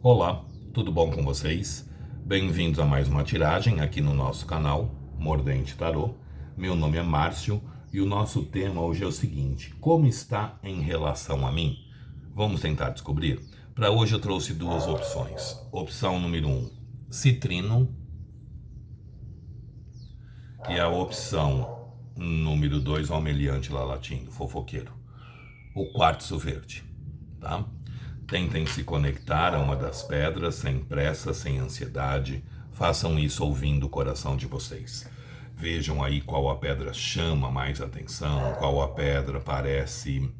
Olá, tudo bom com vocês? Bem-vindos a mais uma tiragem aqui no nosso canal Mordente Tarô. Meu nome é Márcio e o nosso tema hoje é o seguinte: como está em relação a mim? Vamos tentar descobrir? Para hoje eu trouxe duas opções. Opção número 1, citrino, e a opção número 2, o almeliante lá latindo, fofoqueiro, o quartzo verde, tá? Tentem se conectar a uma das pedras sem pressa, sem ansiedade. Façam isso ouvindo o coração de vocês. Vejam aí qual a pedra chama mais atenção, qual a pedra parece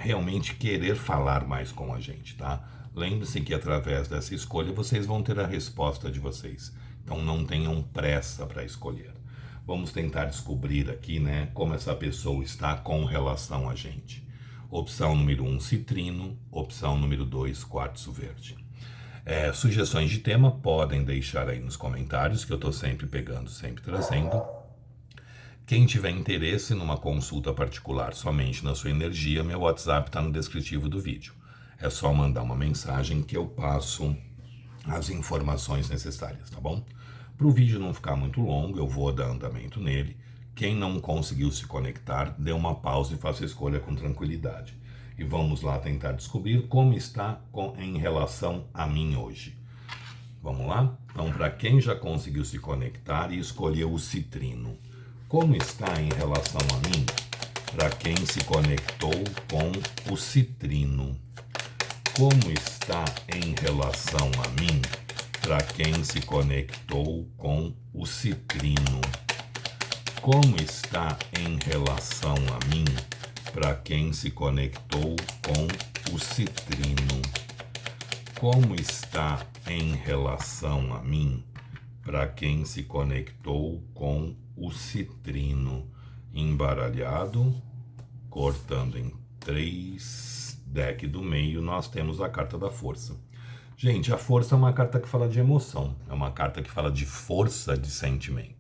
realmente querer falar mais com a gente, tá? Lembre-se que através dessa escolha vocês vão ter a resposta de vocês. Então não tenham pressa para escolher. Vamos tentar descobrir aqui, né, como essa pessoa está com relação a gente. Opção número 1, citrino. Opção número 2, quartzo verde. Sugestões de tema podem deixar aí nos comentários, que eu estou sempre pegando, sempre trazendo. Quem tiver interesse numa consulta particular somente na sua energia, meu WhatsApp está no descritivo do vídeo. É só mandar uma mensagem que eu passo as informações necessárias, tá bom? Para o vídeo não ficar muito longo, eu vou dar andamento nele. Quem não conseguiu se conectar, dê uma pausa e faça a escolha com tranquilidade. E vamos lá tentar descobrir como está em relação a mim hoje. Vamos lá? Então, para quem já conseguiu se conectar e escolheu o citrino, como está em relação a mim? Para quem se conectou com o citrino, como está em relação a mim? Para quem se conectou com o citrino, como está em relação a mim? Para quem se conectou com o citrino, como está em relação a mim? Para quem se conectou com o citrino, embaralhado, cortando em 3, deck do meio, nós temos a carta da força. Gente, a força é uma carta que fala de emoção, é uma carta que fala de força de sentimento.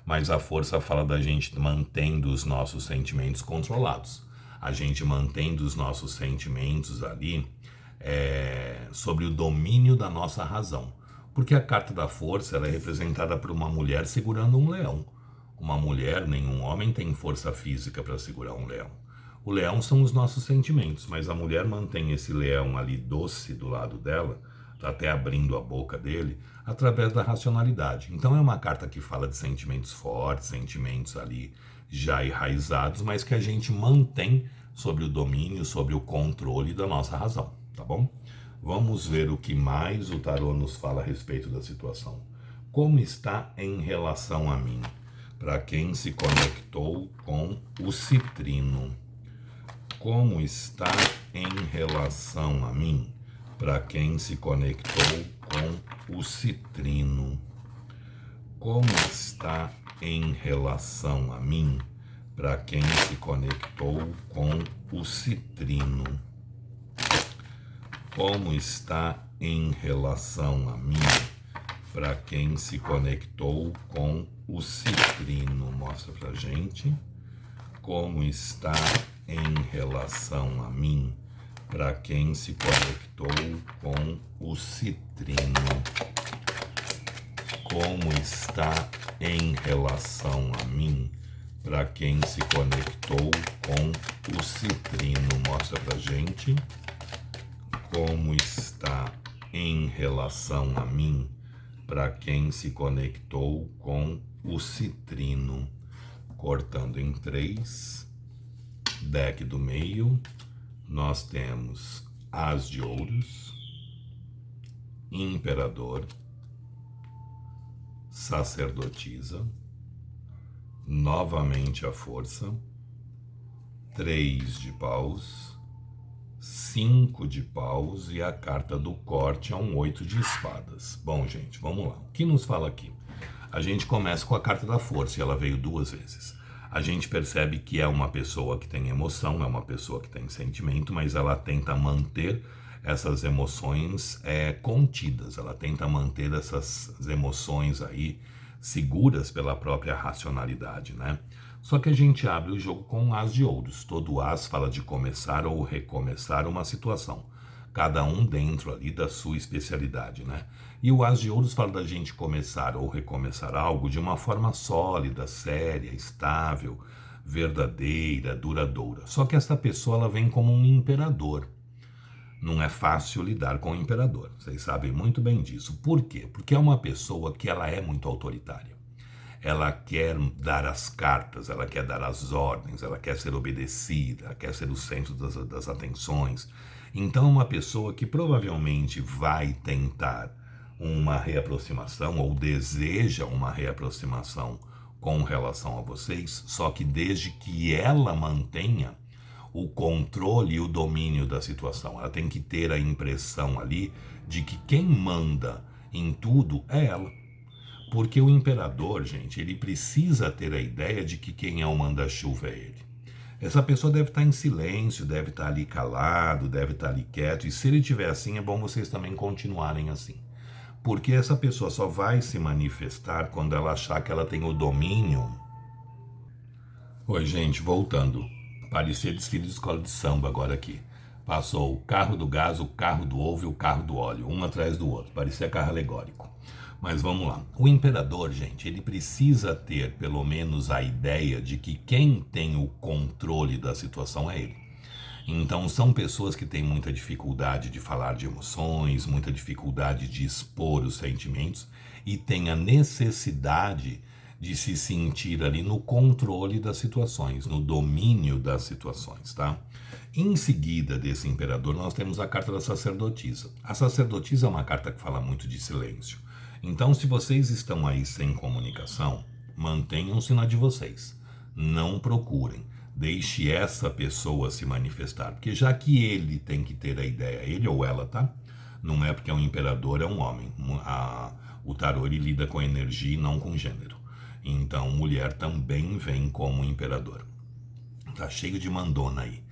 Mas a força fala da gente mantendo os nossos sentimentos controlados. A gente mantendo os nossos sentimentos ali sobre o domínio da nossa razão. Porque a carta da força ela é representada por uma mulher segurando um leão. Uma mulher, nenhum homem tem força física para segurar um leão. O leão são os nossos sentimentos, mas a mulher mantém esse leão ali doce do lado dela, tá até abrindo a boca dele, através da racionalidade. Então é uma carta que fala de sentimentos fortes, sentimentos ali já enraizados, mas que a gente mantém sobre o domínio, sobre o controle da nossa razão, tá bom? Vamos ver o que mais o tarô nos fala a respeito da situação. Como está em relação a mim? Para quem se conectou com o citrino. Como está em relação a mim? Para quem se conectou com o citrino. Como está em relação a mim? Para quem se conectou com o citrino. Como está em relação a mim? Para quem se conectou com o citrino. Mostra pra gente. Como está em relação a mim? Para quem se conectou com o citrino. Como está em relação a mim? Para quem se conectou com o citrino. Mostra pra gente. Como está em relação a mim? Para quem se conectou com o citrino. Cortando em 3, deck do meio, nós temos As de Ouros, Imperador, Sacerdotisa, novamente a Força, 3 de Paus, 5 de Paus e a carta do corte é um 8 de espadas. Bom, gente, vamos lá. O que nos fala aqui? A gente começa com a carta da força e ela veio 2 vezes. A gente percebe que é uma pessoa que tem emoção, é uma pessoa que tem sentimento, mas ela tenta manter essas emoções contidas. Ela tenta manter essas emoções aí seguras pela própria racionalidade, né? Só que a gente abre o jogo com um As de Ouros. Todo As fala de começar ou recomeçar uma situação. cada um dentro ali da sua especialidade, né? E o As de Ouros fala da gente começar ou recomeçar algo de uma forma sólida, séria, estável, verdadeira, duradoura. Só que essa pessoa ela vem como um imperador. Não é fácil lidar com o imperador. Vocês sabem muito bem disso. Por quê? Porque é uma pessoa que ela é muito autoritária. Ela quer dar as cartas, ela quer dar as ordens, ela quer ser obedecida, ela quer ser o centro das atenções. Então, uma pessoa que provavelmente vai tentar uma reaproximação ou deseja uma reaproximação com relação a vocês, só que desde que ela mantenha o controle e o domínio da situação. Ela tem que ter a impressão ali de que quem manda em tudo é ela. Porque o imperador, gente, ele precisa ter a ideia de que quem é o manda-chuva é ele. Essa pessoa deve estar em silêncio, deve estar ali calado, deve estar ali quieto. E se ele estiver assim, é bom vocês também continuarem assim. Porque essa pessoa só vai se manifestar quando ela achar que ela tem o domínio. Oi, gente, voltando. Parecia desfile de escola de samba agora aqui. Passou o carro do gás, o carro do ovo e o carro do óleo, um atrás do outro. Parecia carro alegórico. Mas vamos lá. O imperador, gente, ele precisa ter pelo menos a ideia de que quem tem o controle da situação é ele. Então são pessoas que têm muita dificuldade de falar de emoções, muita dificuldade de expor os sentimentos e têm a necessidade de se sentir ali no controle das situações, no domínio das situações, tá? Em seguida desse imperador, nós temos a carta da sacerdotisa. A sacerdotisa é uma carta que fala muito de silêncio. Então, se vocês estão aí sem comunicação, mantenham-se na de vocês. Não procurem. Deixe essa pessoa se manifestar. Porque já que ele tem que ter a ideia, ele ou ela, tá? Não é porque é um imperador, é um homem. O tarô ele lida com energia e não com gênero. Então, mulher também vem como imperador. Tá cheio de mandona aí.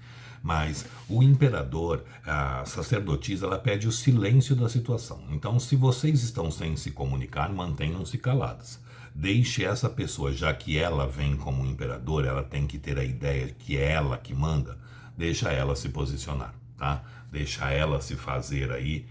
Mas o imperador, a sacerdotisa, ela pede o silêncio da situação. Então, se vocês estão sem se comunicar, mantenham-se caladas. Deixe essa pessoa, já que ela vem como imperador, ela tem que ter a ideia que é ela que manda, deixa ela se posicionar, tá? Deixa ela se fazer aí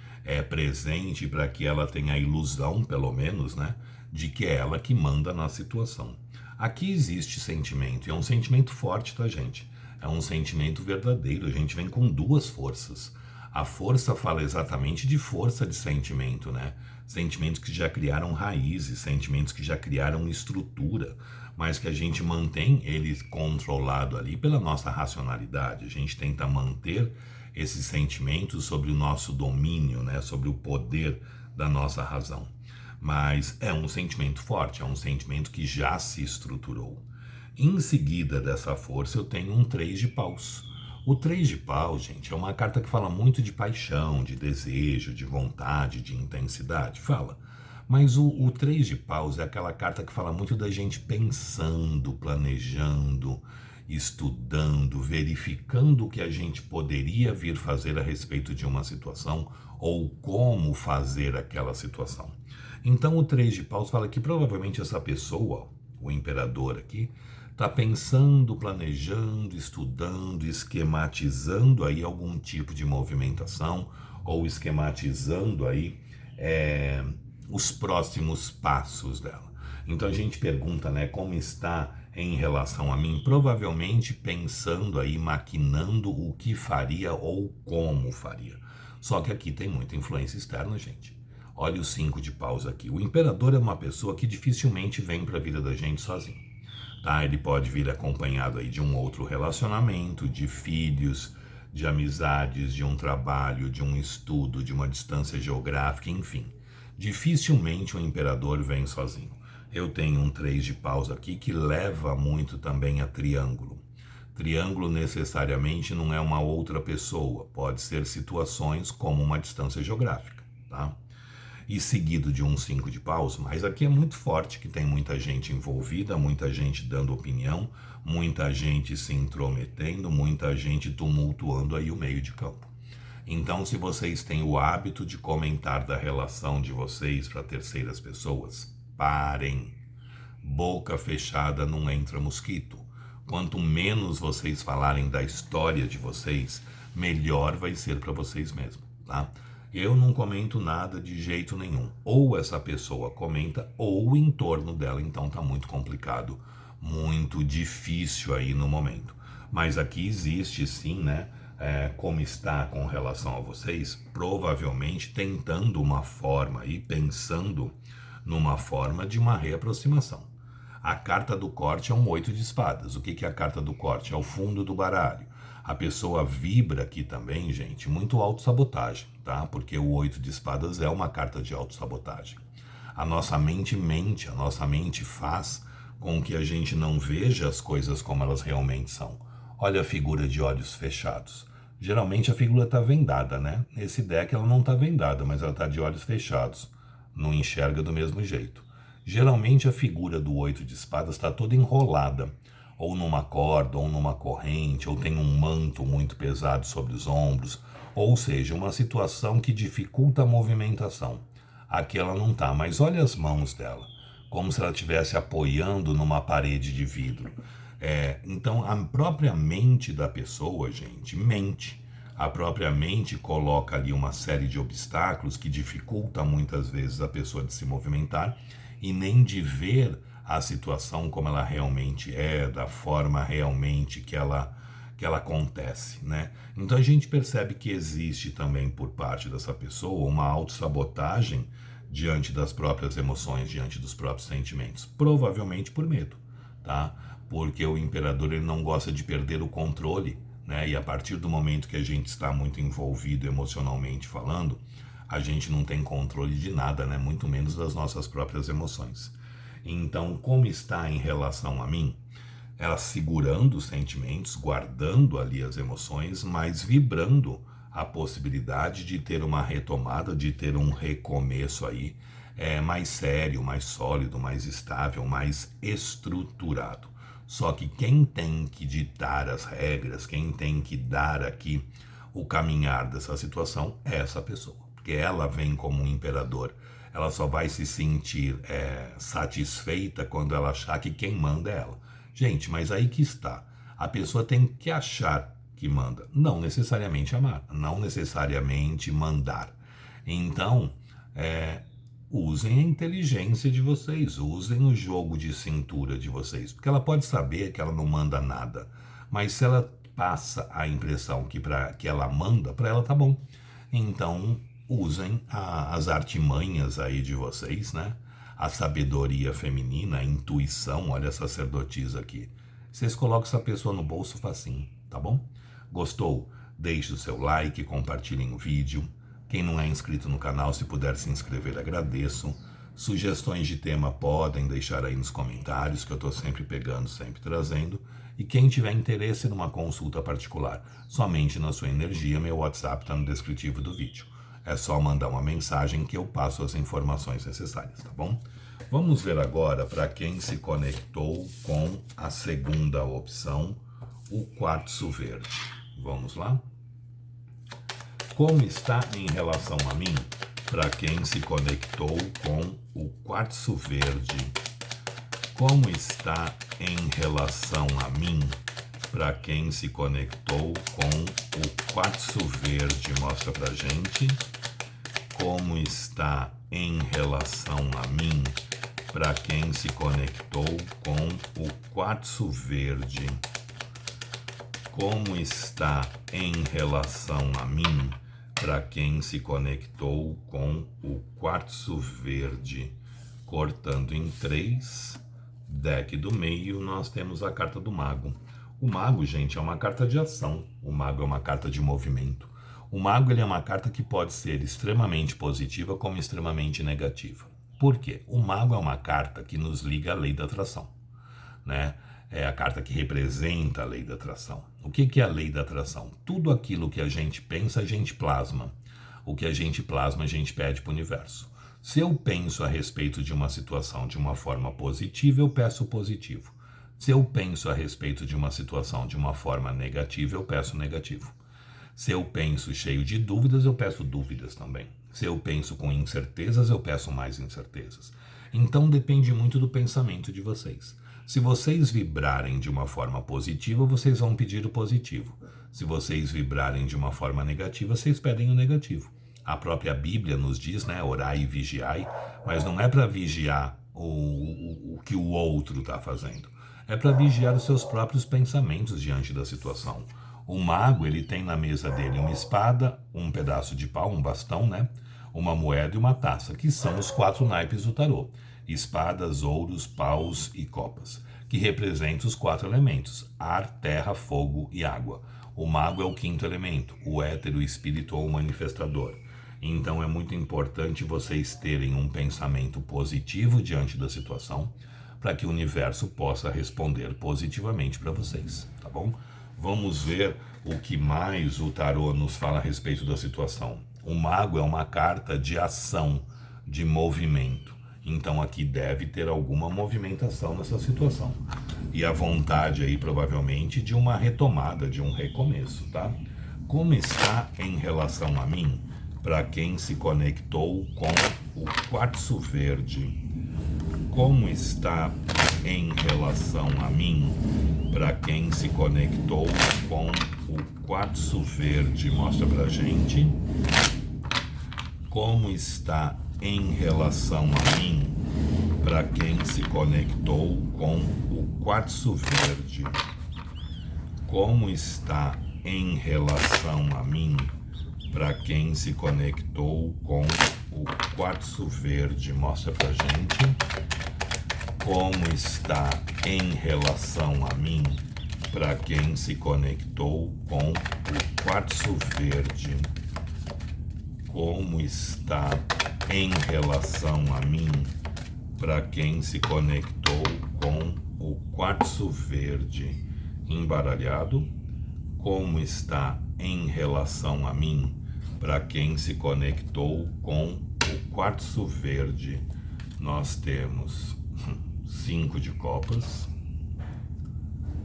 presente para que ela tenha a ilusão, pelo menos, né, de que é ela que manda na situação. Aqui existe sentimento, e é um sentimento forte, tá, gente? É um sentimento verdadeiro, a gente vem com duas forças. A força fala exatamente de força de sentimento, né? Sentimentos que já criaram raízes, sentimentos que já criaram estrutura, mas que a gente mantém eles controlado ali pela nossa racionalidade. A gente tenta manter esses sentimentos sobre o nosso domínio, né? Sobre o poder da nossa razão. Mas é um sentimento forte, é um sentimento que já se estruturou. Em seguida dessa força eu tenho um 3 de paus. O 3 de paus, gente, é uma carta que fala muito de paixão, de desejo, de vontade, de intensidade, fala. Mas o 3 de paus é aquela carta que fala muito da gente pensando, planejando, estudando, verificando o que a gente poderia vir fazer a respeito de uma situação ou como fazer aquela situação. Então o 3 de paus fala que provavelmente essa pessoa, o imperador aqui, está pensando, planejando, estudando, esquematizando aí algum tipo de movimentação ou esquematizando aí os próximos passos dela. Então a gente pergunta, né, como está em relação a mim? Provavelmente pensando aí, maquinando o que faria ou como faria. Só que aqui tem muita influência externa, gente. Olha o 5 de paus aqui. O imperador é uma pessoa que dificilmente vem para a vida da gente sozinho. Tá? Ele pode vir acompanhado aí de um outro relacionamento, de filhos, de amizades, de um trabalho, de um estudo, de uma distância geográfica, enfim. Dificilmente o imperador vem sozinho. Eu tenho um 3 de paus aqui que leva muito também a triângulo. Triângulo necessariamente não é uma outra pessoa, pode ser situações como uma distância geográfica, tá? E seguido de um 5 de paus, mas aqui é muito forte que tem muita gente envolvida, muita gente dando opinião, muita gente se intrometendo, muita gente tumultuando aí o meio de campo. Então, se vocês têm o hábito de comentar da relação de vocês para terceiras pessoas, parem. Boca fechada não entra mosquito. Quanto menos vocês falarem da história de vocês, melhor vai ser para vocês mesmos. tá? Eu não comento nada de jeito nenhum. Ou essa pessoa comenta, ou o entorno dela, então tá muito complicado, muito difícil aí no momento. Mas aqui existe sim, né? Como está com relação a vocês, provavelmente tentando uma forma e pensando numa forma de uma reaproximação. A carta do corte é um 8 de espadas. O que é a carta do corte? É o fundo do baralho. A pessoa vibra aqui também, gente, muito autossabotagem, tá? Porque o 8 de espadas é uma carta de autossabotagem. A nossa mente mente, a nossa mente faz com que a gente não veja as coisas como elas realmente são. Olha a figura de olhos fechados. Geralmente a figura está vendada, né? Nesse deck ela não está vendada, mas ela está de olhos fechados. Não enxerga do mesmo jeito. Geralmente a figura do 8 de espadas está toda enrolada, ou numa corda, ou numa corrente, ou tem um manto muito pesado sobre os ombros, ou seja, uma situação que dificulta a movimentação. Aqui ela não está, mas olha as mãos dela, como se ela estivesse apoiando numa parede de vidro. Então a própria mente da pessoa, gente, mente. A própria mente coloca ali uma série de obstáculos que dificulta muitas vezes a pessoa de se movimentar e nem de ver a situação como ela realmente é, da forma realmente que ela acontece, né? Então a gente percebe que existe também por parte dessa pessoa uma autossabotagem diante das próprias emoções, diante dos próprios sentimentos, provavelmente por medo, tá? Porque o imperador ele não gosta de perder o controle, né? E a partir do momento que a gente está muito envolvido emocionalmente falando, a gente não tem controle de nada, né? Muito menos das nossas próprias emoções. Então, como está em relação a mim? Ela segurando os sentimentos, guardando ali as emoções, mas vibrando a possibilidade de ter uma retomada, de ter um recomeço aí, mais sério, mais sólido, mais estável, mais estruturado. Só que quem tem que ditar as regras, quem tem que dar aqui o caminhar dessa situação é essa pessoa. Porque ela vem como um imperador. Ela só vai se sentir satisfeita quando ela achar que quem manda é ela. Gente, mas aí que está. A pessoa tem que achar que manda. Não necessariamente amar. Não necessariamente mandar. Então, usem a inteligência de vocês. Usem o jogo de cintura de vocês. Porque ela pode saber que ela não manda nada. Mas se ela passa a impressão que ela manda, para ela tá bom. Então, usem as artimanhas aí de vocês, né? A sabedoria feminina, a intuição, olha a sacerdotisa aqui. Vocês colocam essa pessoa no bolso facinho, tá bom? Gostou? Deixe o seu like, compartilhem o vídeo. Quem não é inscrito no canal, se puder se inscrever, agradeço. Sugestões de tema podem deixar aí nos comentários, que eu estou sempre pegando, sempre trazendo. E quem tiver interesse numa consulta particular, somente na sua energia, meu WhatsApp está no descritivo do vídeo. É só mandar uma mensagem que eu passo as informações necessárias, tá bom? Vamos ver agora para quem se conectou com a segunda opção, o quartzo verde. Vamos lá? Como está em relação a mim, para quem se conectou com o quartzo verde? Como está em relação a mim, para quem se conectou com o quartzo verde? Mostra pra gente. Como está em relação a mim, para quem se conectou com o quartzo verde? Como está em relação a mim, para quem se conectou com o quartzo verde? Cortando em 3, deck do meio, nós temos a carta do mago. O mago, gente, é uma carta de ação. O mago é uma carta de movimento. O mago ele é uma carta que pode ser extremamente positiva como extremamente negativa. Por quê? O mago é uma carta que nos liga à lei da atração, né? É a carta que representa a lei da atração. O que é a lei da atração? Tudo aquilo que a gente pensa, a gente plasma. O que a gente plasma, a gente pede para o universo. Se eu penso a respeito de uma situação de uma forma positiva, eu peço positivo. Se eu penso a respeito de uma situação de uma forma negativa, eu peço negativo. Se eu penso cheio de dúvidas, eu peço dúvidas também. Se eu penso com incertezas, eu peço mais incertezas. Então depende muito do pensamento de vocês. Se vocês vibrarem de uma forma positiva, vocês vão pedir o positivo. Se vocês vibrarem de uma forma negativa, vocês pedem o negativo. A própria Bíblia nos diz, né, orai e vigiai, mas não é para vigiar o que o outro está fazendo. É para vigiar os seus próprios pensamentos diante da situação. O mago, ele tem na mesa dele uma espada, um pedaço de pau, um bastão, né? Uma moeda e uma taça, que são os 4 naipes do tarô. Espadas, ouros, paus e copas, que representam os 4 elementos, ar, terra, fogo e água. O mago é o 5º elemento, o éter, o espírito ou o manifestador. Então é muito importante vocês terem um pensamento positivo diante da situação, para que o universo possa responder positivamente para vocês, tá bom? Vamos ver o que mais o tarô nos fala a respeito da situação. O mago é uma carta de ação, de movimento. Então aqui deve ter alguma movimentação nessa situação. E a vontade aí provavelmente de uma retomada, de um recomeço, tá? Como está em relação a mim, para quem se conectou com o quartzo verde? Como está em relação a mim, para quem se conectou com o quartzo verde? Mostra pra gente. Como está em relação a mim, para quem se conectou com o quartzo verde? Como está em relação a mim, para quem se conectou com o quartzo verde? Mostra pra gente. Como está em relação a mim, para quem se conectou com o quartzo verde? Como está em relação a mim, para quem se conectou com o quartzo verde? Embaralhado. Como está em relação a mim, para quem se conectou com o quartzo verde? Nós temos 5 de copas,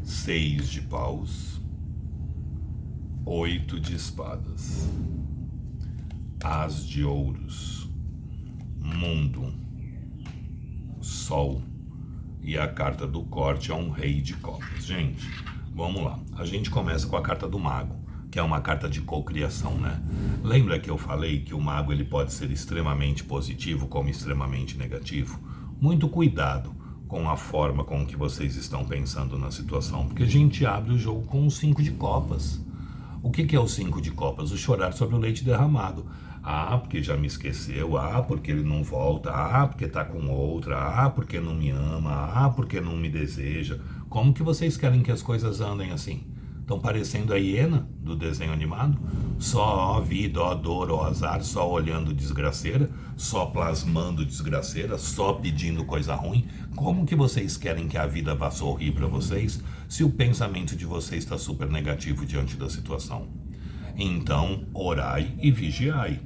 6 de paus, 8 de espadas, as de ouros, mundo, sol, e a carta do corte é um rei de copas. Gente, vamos lá. A gente começa com a carta do mago, que é uma carta de cocriação, né? Lembra que eu falei que o mago ele pode ser extremamente positivo como extremamente negativo? Muito cuidado com a forma com que vocês estão pensando na situação, porque a gente abre o jogo com o 5 de copas. O que é o 5 de copas? O chorar sobre o leite derramado. Ah, porque já me esqueceu. Ah, porque ele não volta. Ah, porque tá com outra. Ah, porque não me ama. Ah, porque não me deseja. Como que vocês querem que as coisas andem assim? Estão parecendo a hiena do desenho animado? Só ó vida, ó dor, ó azar, só olhando desgraceira, só plasmando desgraceira, só pedindo coisa ruim. Como que vocês querem que a vida vá sorrir para vocês se o pensamento de vocês está super negativo diante da situação? Então, orai e vigiai.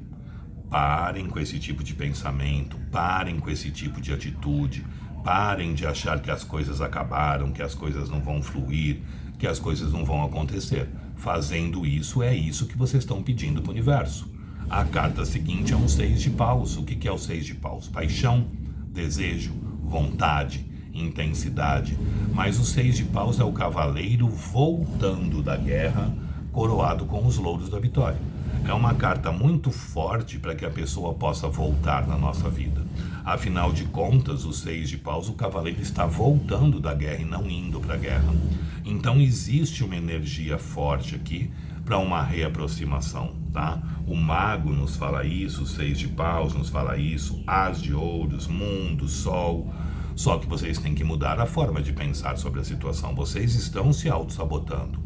Parem com esse tipo de pensamento, parem com esse tipo de atitude, parem de achar que as coisas acabaram, que as coisas não vão fluir, que as coisas não vão acontecer. Fazendo isso, é isso que vocês estão pedindo para o universo. A carta seguinte é um 6 de paus. O que é o 6 de paus? Paixão, desejo, vontade, intensidade. Mas o 6 de paus é o cavaleiro voltando da guerra, coroado com os louros da vitória. É uma carta muito forte para que a pessoa possa voltar na nossa vida. Afinal de contas, o 6 de paus, o cavaleiro está voltando da guerra e não indo para a guerra. Então existe uma energia forte aqui para uma reaproximação, tá? O mago nos fala isso, o 6 de paus nos fala isso, as de ouros, mundo, sol. Só que vocês têm que mudar a forma de pensar sobre a situação. Vocês estão se auto-sabotando.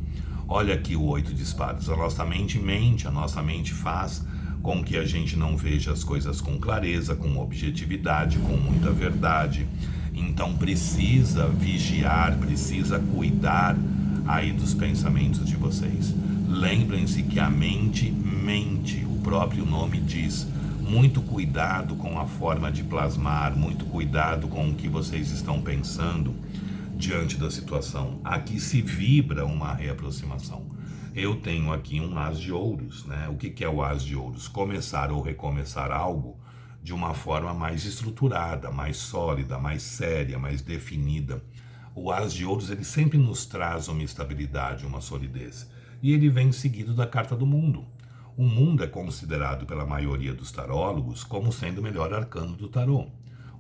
Olha aqui o 8 de espadas. A nossa mente faz com que a gente não veja as coisas com clareza, com objetividade, com muita verdade. Então precisa vigiar, precisa cuidar aí dos pensamentos de vocês. Lembrem-se que a mente mente, o próprio nome diz. Muito cuidado com a forma de plasmar, muito cuidado com o que vocês estão pensando diante da situação. Aqui se vibra uma reaproximação. Eu tenho aqui um as de ouros, né? O que é o as de ouros? Começar ou recomeçar algo de uma forma mais estruturada, mais sólida, mais séria, mais definida. O As de Ouros, ele sempre nos traz uma estabilidade, uma solidez. E ele vem seguido da carta do Mundo. O Mundo é considerado pela maioria dos tarólogos como sendo o melhor arcano do tarô.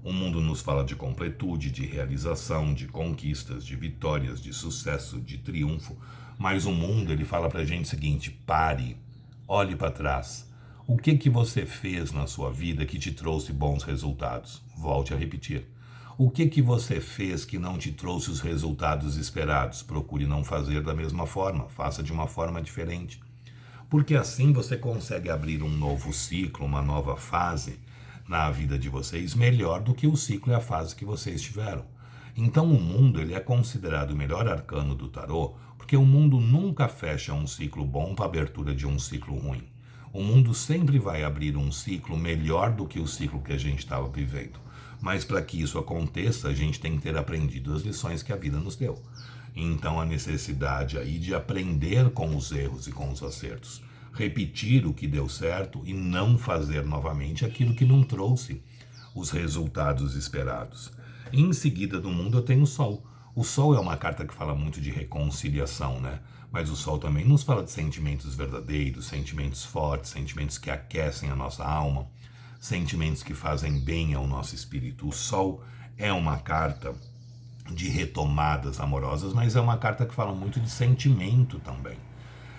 O Mundo nos fala de completude, de realização, de conquistas, de vitórias, de sucesso, de triunfo. Mas o Mundo, ele fala pra gente o seguinte: pare, olhe para trás. O que você fez na sua vida que te trouxe bons resultados? Volte a repetir. O que você fez que não te trouxe os resultados esperados? Procure não fazer da mesma forma, faça de uma forma diferente. Porque assim você consegue abrir um novo ciclo, uma nova fase na vida de vocês, melhor do que o ciclo e a fase que vocês tiveram. Então o Mundo, ele é considerado o melhor arcano do tarô, porque o Mundo nunca fecha um ciclo bom para a abertura de um ciclo ruim. O Mundo sempre vai abrir um ciclo melhor do que o ciclo que a gente estava vivendo. Mas para que isso aconteça, a gente tem que ter aprendido as lições que a vida nos deu. Então a necessidade aí de aprender com os erros e com os acertos. Repetir o que deu certo e não fazer novamente aquilo que não trouxe os resultados esperados. Em seguida do Mundo eu tenho o Sol. O Sol é uma carta que fala muito de reconciliação, né? Mas o Sol também nos fala de sentimentos verdadeiros, sentimentos fortes, sentimentos que aquecem a nossa alma, sentimentos que fazem bem ao nosso espírito. O Sol é uma carta de retomadas amorosas, mas é uma carta que fala muito de sentimento também.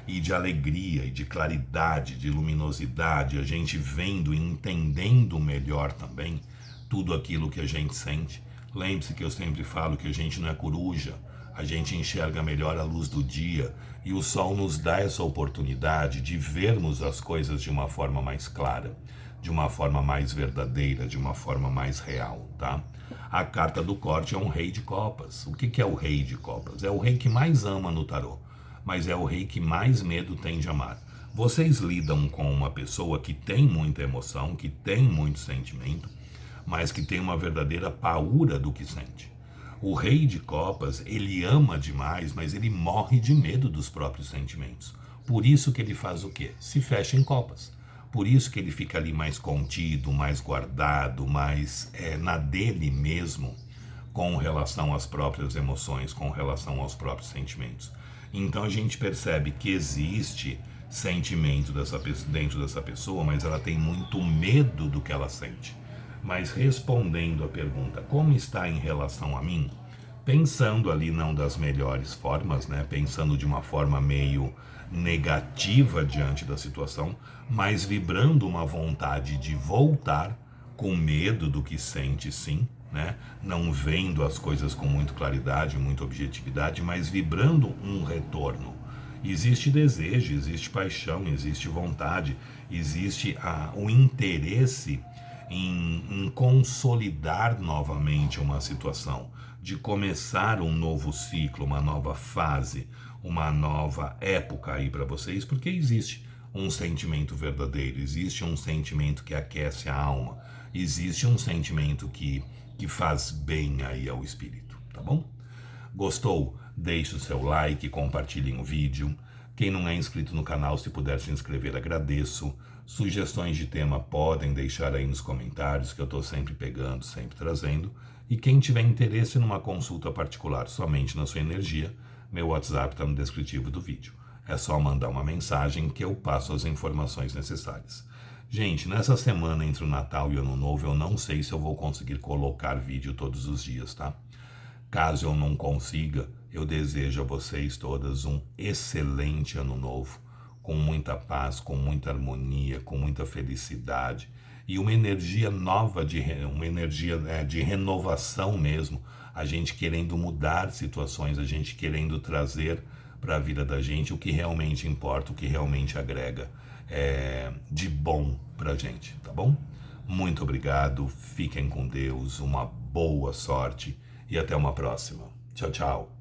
E de alegria, e de claridade, de luminosidade, a gente vendo e entendendo melhor também tudo aquilo que a gente sente. Lembre-se que eu sempre falo que a gente não é coruja, a gente enxerga melhor a luz do dia, e o Sol nos dá essa oportunidade de vermos as coisas de uma forma mais clara, de uma forma mais verdadeira, de uma forma mais real, tá? A carta do corte é um Rei de Copas. O que é o Rei de Copas? É o rei que mais ama no tarô, mas é o rei que mais medo tem de amar. Vocês lidam com uma pessoa que tem muita emoção, que tem muito sentimento, mas que tem uma verdadeira paura do que sente. O Rei de Copas, ele ama demais, mas ele morre de medo dos próprios sentimentos. Por isso que ele faz o quê? Se fecha em copas. Por isso que ele fica ali mais contido, mais guardado, mais na dele mesmo, com relação às próprias emoções, com relação aos próprios sentimentos. Então a gente percebe que existe sentimento dentro dessa pessoa, mas ela tem muito medo do que ela sente. Mas respondendo à pergunta, como está em relação a mim? Pensando ali não das melhores formas, né? Pensando de uma forma meio negativa diante da situação, mas vibrando uma vontade de voltar com medo do que sente, sim, né? Não vendo as coisas com muita claridade, muita objetividade, mas vibrando um retorno. Existe desejo, existe paixão, existe vontade, existe o interesse em consolidar novamente uma situação, de começar um novo ciclo, uma nova fase, uma nova época aí para vocês, porque existe um sentimento verdadeiro, existe um sentimento que aquece a alma, existe um sentimento que faz bem aí ao espírito, tá bom? Gostou? Deixe o seu like, compartilhem o vídeo. Quem não é inscrito no canal, se puder se inscrever, agradeço. Sugestões de tema podem deixar aí nos comentários, que eu estou sempre pegando, sempre trazendo. E quem tiver interesse numa consulta particular somente na sua energia, meu WhatsApp está no descritivo do vídeo. É só mandar uma mensagem que eu passo as informações necessárias. Gente, nessa semana entre o Natal e o Ano Novo, eu não sei se eu vou conseguir colocar vídeo todos os dias, tá? Caso eu não consiga, eu desejo a vocês todas um excelente Ano Novo, com muita paz, com muita harmonia, com muita felicidade e uma energia nova, uma energia de renovação mesmo, a gente querendo mudar situações, a gente querendo trazer para a vida da gente o que realmente importa, o que realmente agrega de bom para a gente, tá bom? Muito obrigado, fiquem com Deus, uma boa sorte e até uma próxima. Tchau, tchau.